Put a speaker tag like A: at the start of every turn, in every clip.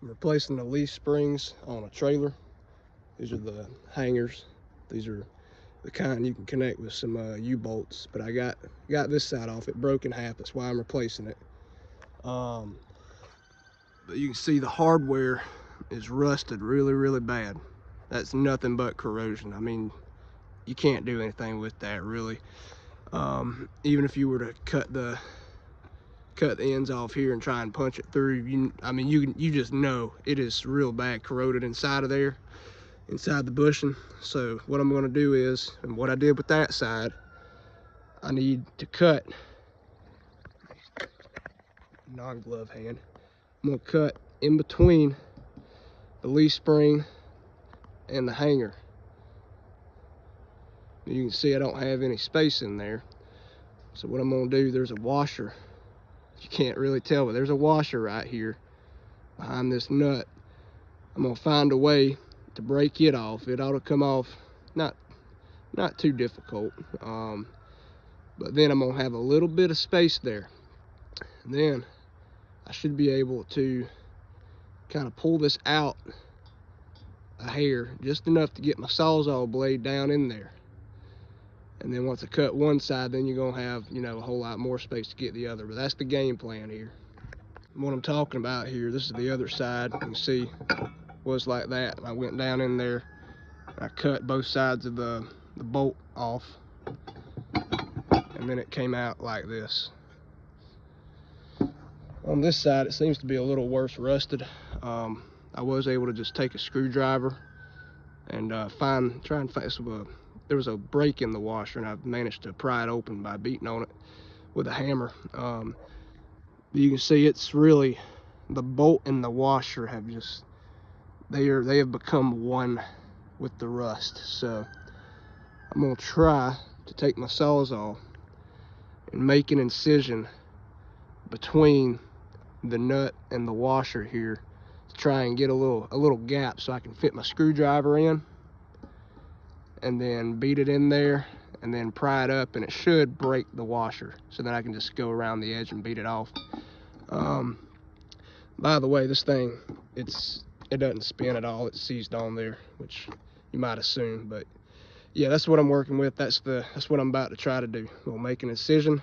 A: I'm replacing the leaf springs on a trailer. These are the hangers. These are the kind you can connect with some U-bolts, but I got this side off. It broke in half. That's why I'm replacing it. But you can see the hardware is rusted really bad. That's nothing but corrosion. I mean, you can't do anything with that really. Even if you were to cut the ends off here and try and punch it through, you just know it is real bad corroded inside of there, inside the bushing. So what I'm going to do is, and what I did with that side, I need to cut, non-glove hand, I'm going to cut in between the leaf spring and the hanger. You can see I don't have any space in there. So what I'm going to do, there's a washer. You can't really tell, but there's a washer right here behind this nut. I'm going to find a way to break it off. It ought to come off not too difficult. But then I'm going to have a little bit of space there. And then I should be able to kind of pull this out a hair, just enough to get my Sawzall blade down in there. And then once I cut one side, then you're gonna have, a whole lot more space to get the other. But that's the game plan here. What I'm talking about here, this is the other side. You can see was like that. I went down in there, I cut both sides of the bolt off, and then it came out like this. On this side, it seems to be a little worse rusted. I was able to just take a screwdriver and try and find there was a break in the washer, and I've managed to pry it open by beating on it with a hammer. You can see it's really, the bolt and the washer have just, they have become one with the rust. So I'm gonna try to take my Sawzall and make an incision between the nut and the washer here to try and get a little gap so I can fit my screwdriver in, and then beat it in there and then pry it up, and it should break the washer, so then I can just go around the edge and beat it off. By the way, this thing, it doesn't spin at all. It's seized on there, which you might assume, but yeah, that's what I'm working with. That's what I'm about to try to do. We'll make an incision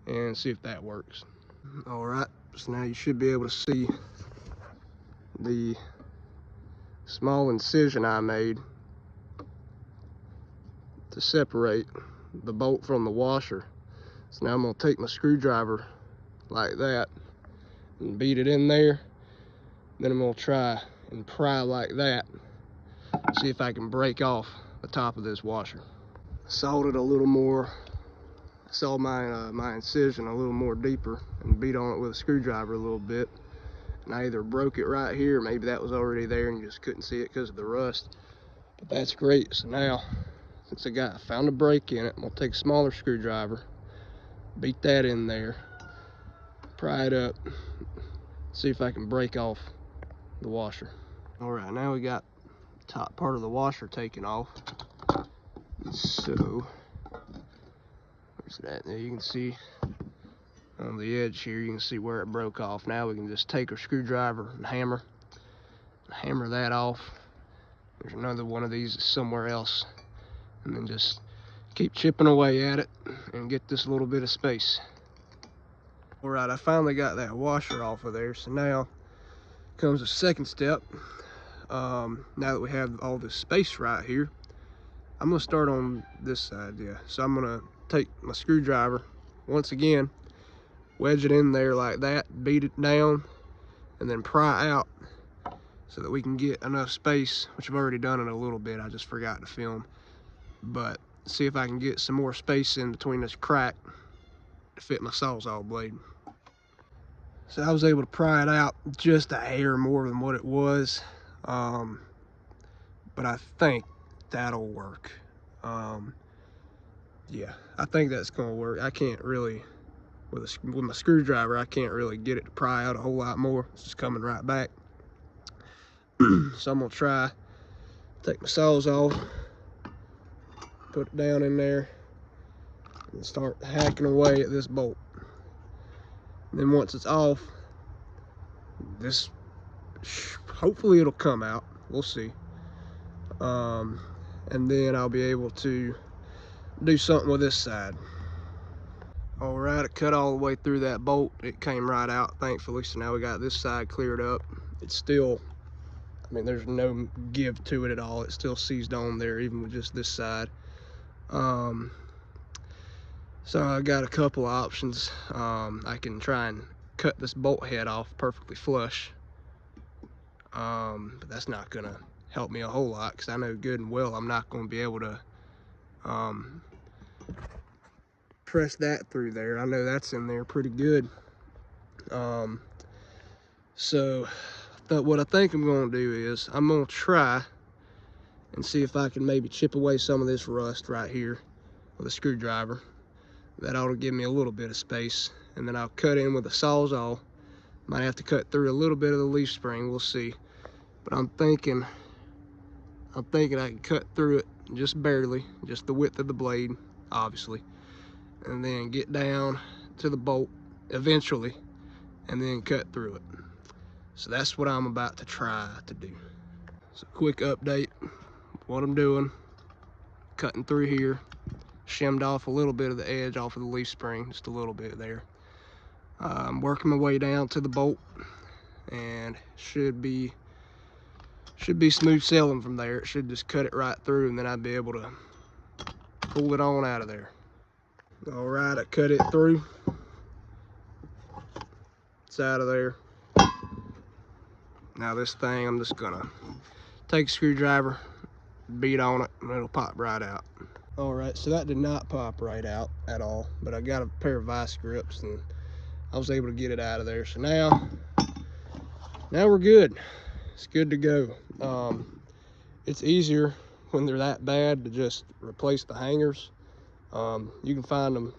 A: and see if that works. All right, so now you should be able to see the small incision I made to separate the bolt from the washer. So now I'm going to take my screwdriver like that and beat it in there. Then I'm going to try and pry like that, see if I can break off the top of this washer. Sawed it a little more, saw my incision a little more deeper, and beat on it with a screwdriver a little bit. And I either broke it right here, maybe that was already there and you just couldn't see it because of the rust. But that's great. So now, since I found a break in it, I'm gonna take a smaller screwdriver, beat that in there, pry it up, see if I can break off the washer. All right, now we got the top part of the washer taken off. So, where's that? There you can see on the edge here, you can see where it broke off. Now we can just take a screwdriver and hammer that off. There's another one of these somewhere else, and then just keep chipping away at it and get this little bit of space. All right, I finally got that washer off of there. So now comes the second step. Now that we have all this space right here, I'm gonna start on this side. Yeah, so I'm gonna take my screwdriver once again, wedge it in there like that, beat it down, and then pry out so that we can get enough space, which I've already done it a little bit. I just forgot to film, but see if I can get some more space in between this crack to fit my Sawzall blade. So I was able to pry it out just a hair more than what it was, but I think that'll work. Yeah, I think that's gonna work. I can't really, with my screwdriver, I can't really get it to pry out a whole lot more. It's just coming right back. So I'm gonna try, take my Sawzall, put it down in there, and start hacking away at this bolt. And then once it's off, this hopefully it'll come out. We'll see. And then I'll be able to do something with this side. All right, I cut all the way through that bolt. It came right out, thankfully. So now we got this side cleared up. It's still, I mean, there's no give to it at all. It's still seized on there, even with just this side. So I got a couple of options. I can try and cut this bolt head off perfectly flush. But that's not gonna help me a whole lot, because I know good and well I'm not gonna be able to press that through there. I know that's in there pretty good. So what I think I'm gonna do is I'm gonna try and see if I can maybe chip away some of this rust right here with a screwdriver. That ought to give me a little bit of space, and then I'll cut in with a Sawzall. Might have to cut through a little bit of the leaf spring, we'll see. But I'm thinking I can cut through it just barely, just the width of the blade, obviously, and then get down to the bolt eventually, and then cut through it. So that's what I'm about to try to do. So quick update, what I'm doing, cutting through here, shimmed off a little bit of the edge off of the leaf spring, just a little bit there. I'm working my way down to the bolt, and should be smooth sailing from there. It should just cut it right through, and then I'd be able to pull it on out of there. All right, I cut it through. It's out of there. Now this thing, I'm just gonna take a screwdriver, beat on it, and it'll pop right out. All right, so that did not pop right out at all, but I got a pair of vice grips and I was able to get it out of there. So now we're good. It's good to go. It's easier when they're that bad to just replace the hangers. You can find them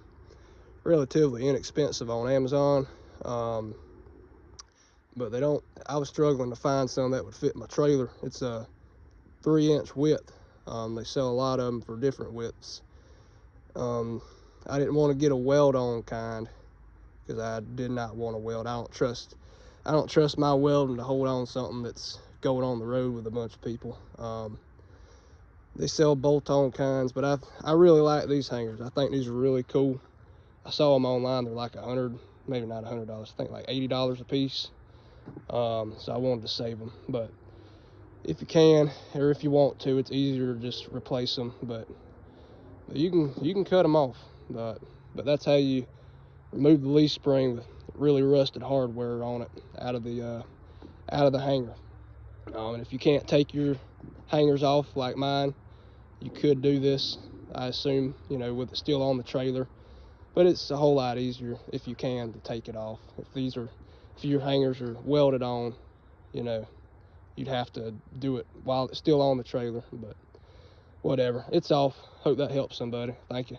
A: relatively inexpensive on Amazon, but they don't. I was struggling to find some that would fit my trailer. It's a 3-inch width. They sell a lot of them for different widths. I didn't want to get a weld on kind, because I did not want to weld. I don't trust my welding to hold on something that's going on the road with a bunch of people. They sell bolt-on kinds, but I really like these hangers. I think these are really cool. I saw them online. They're like $100, maybe not $100. I think like $80 a piece. So I wanted to save them. But if you can, or if you want to, it's easier to just replace them. But you can cut them off. But that's how you remove the leaf spring with really rusted hardware on it out of the hanger. And if you can't take your hangers off like mine, you could do this, I assume, you know, with it still on the trailer. But it's a whole lot easier if you can to take it off. If your hangers are welded on, you know, you'd have to do it while it's still on the trailer. But whatever, it's off. Hope that helps somebody. Thank you.